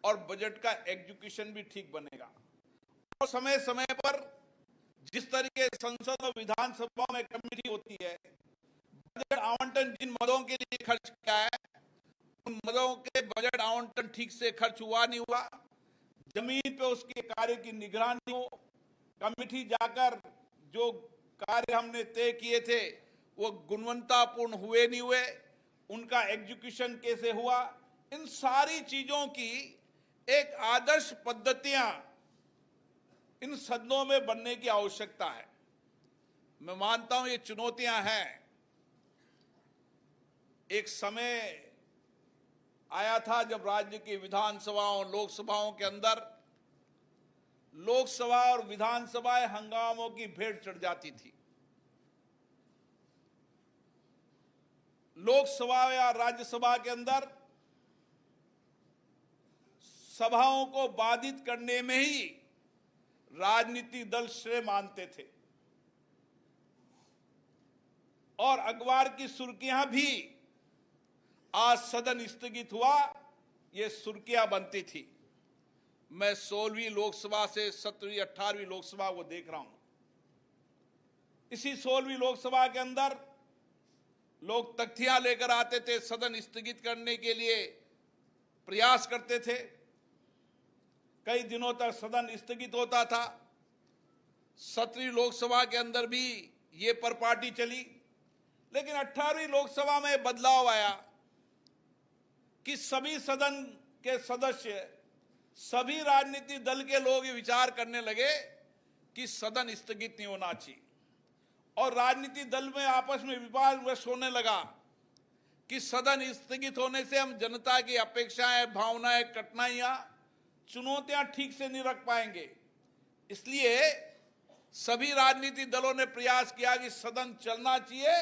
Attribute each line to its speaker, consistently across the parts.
Speaker 1: और बजट का एग्जीक्यूशन भी ठीक बनेगा। और समय समय पर जिस तरीके संसद और विधानसभा में कमेटी होती है, बजट आवंटन जिन मदों के लिए खर्च किया है उन मदों के बजट आवंटन ठीक से खर्च हुआ नहीं हुआ, जमीन पे उसके कार्य की निगरानी हो, कमेटी जाकर जो कार्य हमने तय किए थे वो गुणवत्तापूर्ण हुए नहीं हुए, उनका एग्जीक्यूशन कैसे हुआ, इन सारी चीजों की एक आदर्श पद्धतियां इन सदनों में बनने की आवश्यकता है। मैं मानता हूं ये चुनौतियां हैं। एक समय आया था जब राज्य की विधानसभाओं लोकसभाओं के अंदर लोकसभा और विधानसभाएं हंगामों की भेंट चढ़ जाती थी। लोकसभा या राज्यसभा के अंदर सभाओं को बाधित करने में ही राजनीतिक दल श्रेय मानते थे और अखबार की सुर्खियां भी आज सदन स्थगित हुआ ये सुर्खियां बनती थी। मैं 16वीं लोकसभा से 17वीं 18वीं लोकसभा को देख रहा हूं। इसी 16वीं लोकसभा के अंदर लोग तख्तियां लेकर आते थे, सदन स्थगित करने के लिए प्रयास करते थे। कई दिनों तक सदन स्थगित होता था। 17वीं लोकसभा के अंदर भी ये परपाटी चली, लेकिन 18वीं लोकसभा में बदलाव आया कि सभी सदन के सदस्य, सभी राजनीतिक दल के लोग ये विचार करने लगे कि सदन स्थगित नहीं होना चाहिए और राजनीतिक दल में आपस में विवाद होने लगा कि सदन स्थगित होने से हम जनता की अपेक्षाएं, भावनाएं, कठिनाइयां, चुनौतियां ठीक से नहीं रख पाएंगे। इसलिए सभी राजनीतिक दलों ने प्रयास किया कि सदन चलना चाहिए,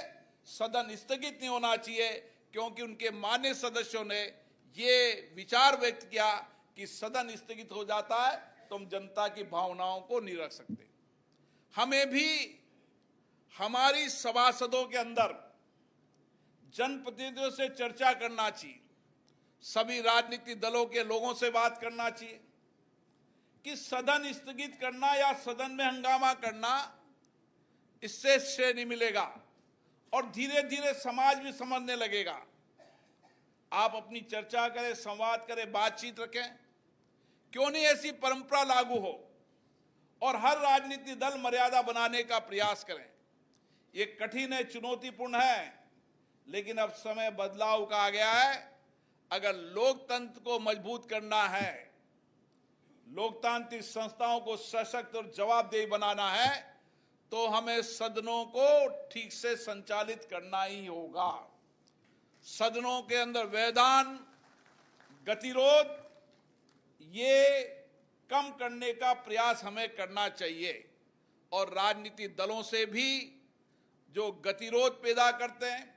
Speaker 1: सदन स्थगित नहीं होना चाहिए, क्योंकि उनके मान्य सदस्यों ने ये विचार व्यक्त किया कि सदन स्थगित हो जाता है तो हम जनता की भावनाओं को नहीं रख सकते। हमें भी हमारी सभासदों के अंदर जनप्रतिनिधियों से चर्चा करना चाहिए, सभी राजनीतिक दलों के लोगों से बात करना चाहिए कि सदन स्थगित करना या सदन में हंगामा करना, इससे श्रेय नहीं मिलेगा और धीरे धीरे समाज भी समझने लगेगा। आप अपनी चर्चा करें, संवाद करें, बातचीत रखें, क्यों नहीं ऐसी परंपरा लागू हो और हर राजनीतिक दल मर्यादा बनाने का प्रयास करें। ये कठिन है, चुनौतीपूर्ण है, लेकिन अब समय बदलाव का आ गया है। अगर लोकतंत्र को मजबूत करना है, लोकतांत्रिक संस्थाओं को सशक्त और जवाबदेही बनाना है, तो हमें सदनों को ठीक से संचालित करना ही होगा। सदनों के अंदर व्यवधान, गतिरोध, ये कम करने का प्रयास हमें करना चाहिए और राजनीतिक दलों से भी जो गतिरोध पैदा करते हैं,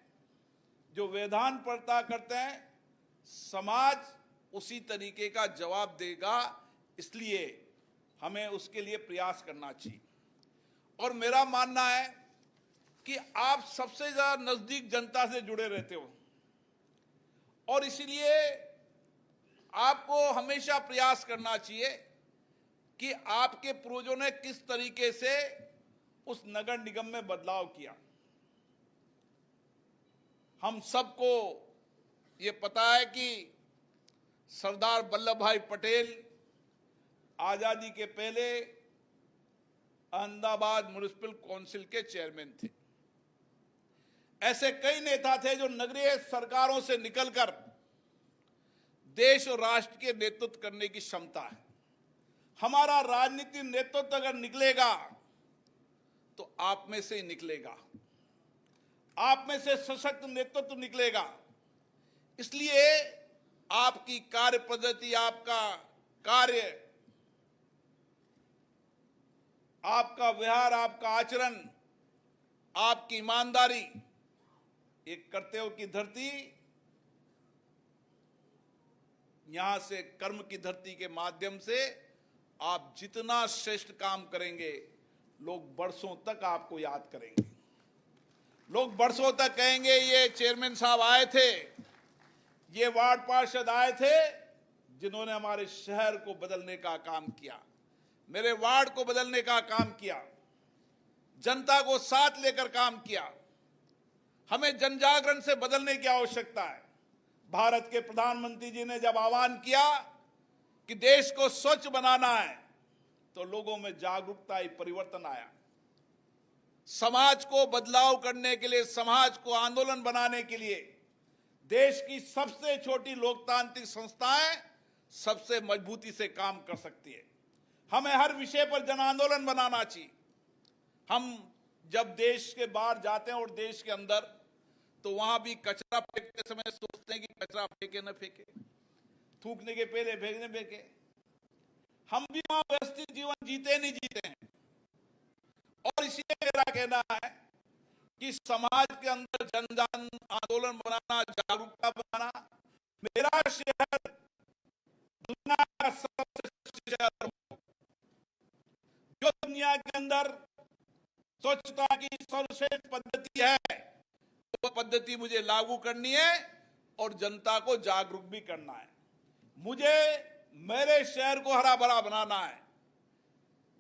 Speaker 1: जो व्यवधान पैदा करते हैं, समाज उसी तरीके का जवाब देगा। इसलिए हमें उसके लिए प्रयास करना चाहिए। और मेरा मानना है कि आप सबसे ज्यादा नजदीक जनता से जुड़े रहते हो और इसलिए आपको हमेशा प्रयास करना चाहिए कि आपके पूर्वजों ने किस तरीके से उस नगर निगम में बदलाव किया। हम सबको ये पता है कि सरदार वल्लभ भाई पटेल आजादी के पहले अहमदाबाद म्युनिसिपल काउंसिल के चेयरमैन थे। ऐसे कई नेता थे जो नगरीय सरकारों से निकलकर देश और राष्ट्र के नेतृत्व करने की क्षमता है। हमारा राजनीतिक नेतृत्व अगर निकलेगा तो आप में से ही निकलेगा, आप में से सशक्त नेतृत्व निकलेगा। इसलिए आपकी कार्य पद्धति, आपका कार्य, आपका व्यवहार, आपका आचरण, आपकी ईमानदारी, एक कर्तव्य की धरती, यहां से कर्म की धरती के माध्यम से आप जितना श्रेष्ठ काम करेंगे, लोग बरसों तक आपको याद करेंगे। लोग बरसों तक कहेंगे ये चेयरमैन साहब आए थे, ये वार्ड पार्षद आए थे, जिन्होंने हमारे शहर को बदलने का काम किया, मेरे वार्ड को बदलने का काम किया, जनता को साथ लेकर काम किया। हमें जनजागरण से बदलने की आवश्यकता है। भारत के प्रधानमंत्री जी ने जब आह्वान किया कि देश को स्वच्छ बनाना है, तो लोगों में जागरूकता आई, परिवर्तन आया। समाज को बदलाव करने के लिए, समाज को आंदोलन बनाने के लिए देश की सबसे छोटी लोकतांत्रिक संस्थाएं सबसे मजबूती से काम कर सकती है। हमें हर विषय पर जन आंदोलन बनाना चाहिए। हम जब देश के बाहर जाते हैं और देश के अंदर, तो वहां भी कचरा फेंकते समय सोचते हैं कि कचरा फेंके न फेंके, थूकने के पहले फेंकने फेंके। हम भी वहां व्यवस्थित जीवन जीते नहीं जीते हैं। और इसलिए मेरा कहना है कि समाज के अंदर जन आंदोलन बनाना, जागरूकता बनाना। मेरा शहर दुनिया का सबसे स्वच्छ शहर हो, जो दुनिया के अंदर स्वच्छता की सर्वश्रेष्ठ पद्धति है, वो पद्धति मुझे लागू करनी है और जनता को जागरूक भी करना है। मुझे मेरे शहर को हरा भरा बनाना है।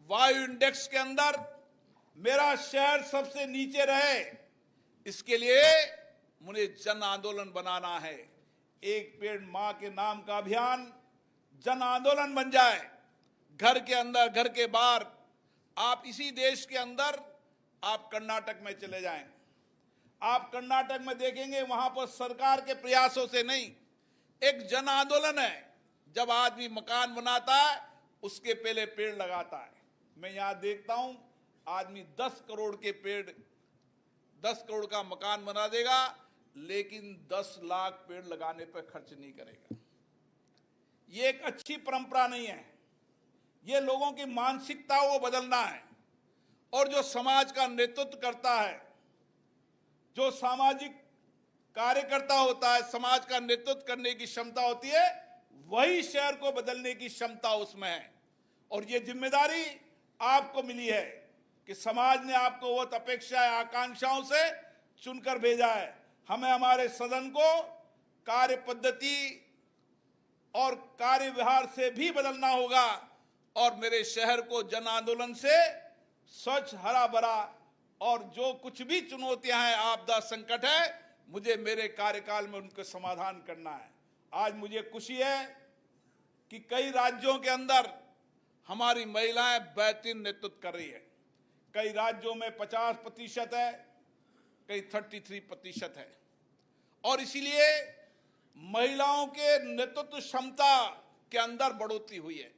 Speaker 1: वायु इंडेक्स के अंदर मेरा शहर सबसे नीचे रहे, इसके लिए मुझे जन आंदोलन बनाना है। एक पेड़ मां के नाम का अभियान जन आंदोलन बन जाए। घर के अंदर, घर के बाहर। आप इसी देश के अंदर आप कर्नाटक में चले जाएं, आप कर्नाटक में देखेंगे वहां पर सरकार के प्रयासों से नहीं, एक जन आंदोलन है। जब आदमी मकान बनाता है, उसके पहले पेड़ लगाता है। मैं यहां देखता हूं, आदमी 10 करोड़ के पेड़, 10 करोड़ का मकान बना देगा, लेकिन 10 लाख पेड़ लगाने पर खर्च नहीं करेगा। ये एक अच्छी परंपरा नहीं है। ये लोगों की मानसिकता को बदलना है। और जो समाज का नेतृत्व करता है, जो सामाजिक कार्यकर्ता होता है, समाज का नेतृत्व करने की क्षमता होती है, वही शहर को बदलने की क्षमता उसमें है। और ये जिम्मेदारी आपको मिली है कि समाज ने आपको वो अपेक्षाएं, आकांक्षाओं से चुनकर भेजा है। हमें हमारे सदन को कार्य पद्धति और कार्य व्यवहार से भी बदलना होगा और मेरे शहर को जन आंदोलन से स्वच्छ, हरा भरा, और जो कुछ भी चुनौतियां हैं, आपदा संकट है, मुझे मेरे कार्यकाल में उनका समाधान करना है। आज मुझे खुशी है कि कई राज्यों के अंदर हमारी महिलाएं बेहतरीन नेतृत्व कर रही है। कई राज्यों में 50% है, कई 33% है। और इसीलिए महिलाओं के नेतृत्व क्षमता के अंदर बढ़ोतरी हुई है।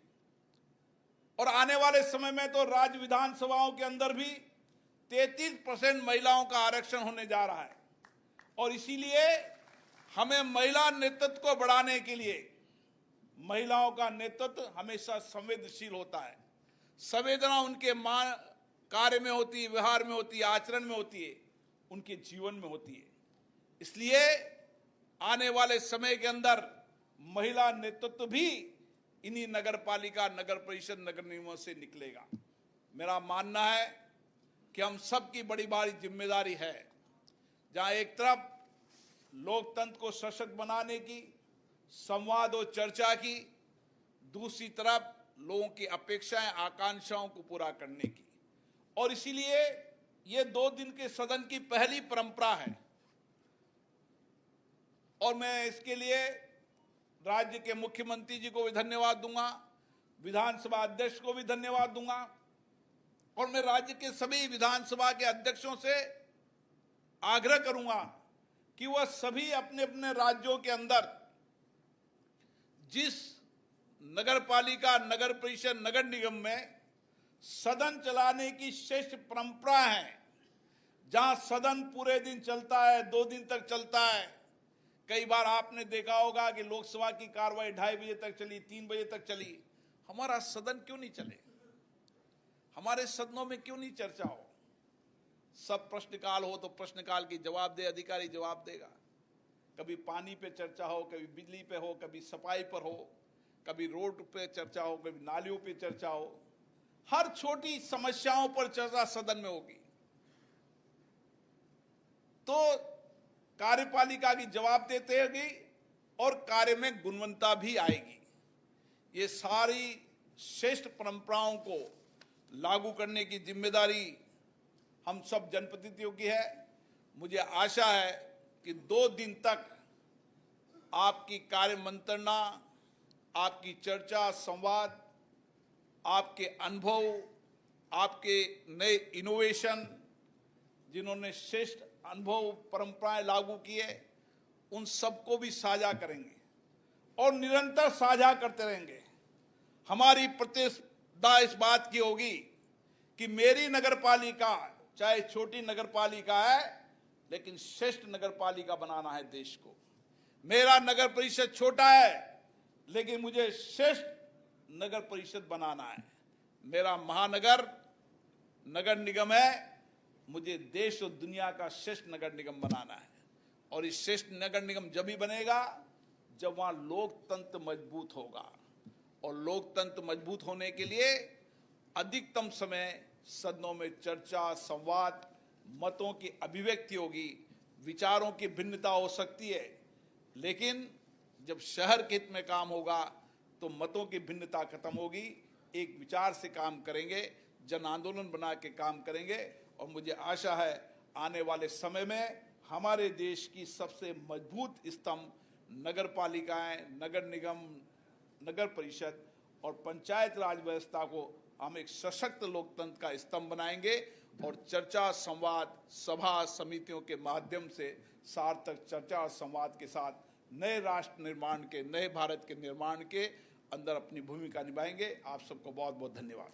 Speaker 1: और आने वाले समय में तो राज्य विधानसभाओं के अंदर भी 33% महिलाओं का आरक्षण होने जा रहा है। और इसीलिए हमें महिला नेतृत्व को बढ़ाने के लिए, महिलाओं का नेतृत्व हमेशा संवेदनशील होता है। संवेदना उनके कार्य में होती है, व्यवहार में होती है, आचरण में होती है, उनके जीवन में होती है। इसलिए आने वाले समय के अंदर महिला नेतृत्व भी इन्हीं नगर पालिका, नगर परिषद, नगर निगमों से निकलेगा। मेरा मानना है कि हम सबकी बड़ी भारी जिम्मेदारी है, जहां एक तरफ लोकतंत्र को सशक्त बनाने की, संवाद और चर्चा की, दूसरी तरफ लोगों की अपेक्षाएं, आकांक्षाओं को पूरा करने की। और इसीलिए ये 2 दिन के सदन की पहली परंपरा है। और मैं इसके लिए राज्य के मुख्यमंत्री जी को भी धन्यवाद दूंगा, विधानसभा अध्यक्ष को भी धन्यवाद दूंगा, और मैं राज्य के सभी विधानसभा के अध्यक्षों से आग्रह करूंगा कि वह सभी अपने अपने राज्यों के अंदर जिस नगर पालिका, नगर परिषद, नगर निगम में सदन चलाने की श्रेष्ठ परंपरा है, जहां सदन पूरे दिन चलता है, 2 दिन तक चलता है। कई बार आपने देखा होगा कि लोकसभा की कार्रवाई 2:30 बजे तक चली, 3 बजे तक चली। हमारा सदन क्यों नहीं चले? हमारे सदनों में क्यों नहीं चर्चा हो? सब प्रश्नकाल हो तो प्रश्नकाल की जवाब दे, अधिकारी जवाब देगा। कभी पानी पे चर्चा हो, कभी बिजली पे हो, कभी सफाई पर हो, कभी रोड पे चर्चा हो, कभी नालियों पे चर्चा हो। हर छोटी समस्याओं पर चर्चा सदन में होगी, तो कार्यपालिका की जवाब देते होगी और कार्य में गुणवत्ता भी आएगी। ये सारी श्रेष्ठ परंपराओं को लागू करने की जिम्मेदारी हम सब जनप्रतिनिधियों की है। मुझे आशा है कि 2 दिन तक आपकी कार्य मंत्रणा, आपकी चर्चा, संवाद, आपके अनुभव, आपके नए इनोवेशन, जिन्होंने श्रेष्ठ अनुभव परंपराएं लागू किए, उन सबको भी साझा करेंगे और निरंतर साझा करते रहेंगे। हमारी प्रतिबद्धता इस बात की होगी कि मेरी नगरपालिका चाहे छोटी नगरपालिका है, लेकिन श्रेष्ठ नगरपालिका बनाना है देश को। मेरा नगर परिषद छोटा है, लेकिन मुझे श्रेष्ठ नगर परिषद बनाना है। मेरा महानगर नगर निगम है, मुझे देश और दुनिया का श्रेष्ठ नगर निगम बनाना है। और इस श्रेष्ठ नगर निगम जब भी बनेगा जब वहां लोकतंत्र मजबूत होगा, और लोकतंत्र मजबूत होने के लिए अधिकतम समय सदनों में चर्चा, संवाद, मतों की अभिव्यक्ति होगी, विचारों की भिन्नता हो सकती है, लेकिन जब शहर के हित में काम होगा तो मतों की भिन्नता खत्म होगी। एक विचार से काम करेंगे, जन आंदोलन बना के काम करेंगे, और मुझे आशा है आने वाले समय में हमारे देश की सबसे मजबूत स्तंभ नगर पालिकाएं, नगर निगम, नगर परिषद और पंचायत राज व्यवस्था को हम एक सशक्त लोकतंत्र का स्तंभ बनाएंगे, और चर्चा, संवाद, सभा समितियों के माध्यम से सार्थक चर्चा और संवाद के साथ नए राष्ट्र निर्माण के, नए भारत के निर्माण के अंदर अपनी भूमिका निभाएंगे। आप सबको बहुत बहुत धन्यवाद।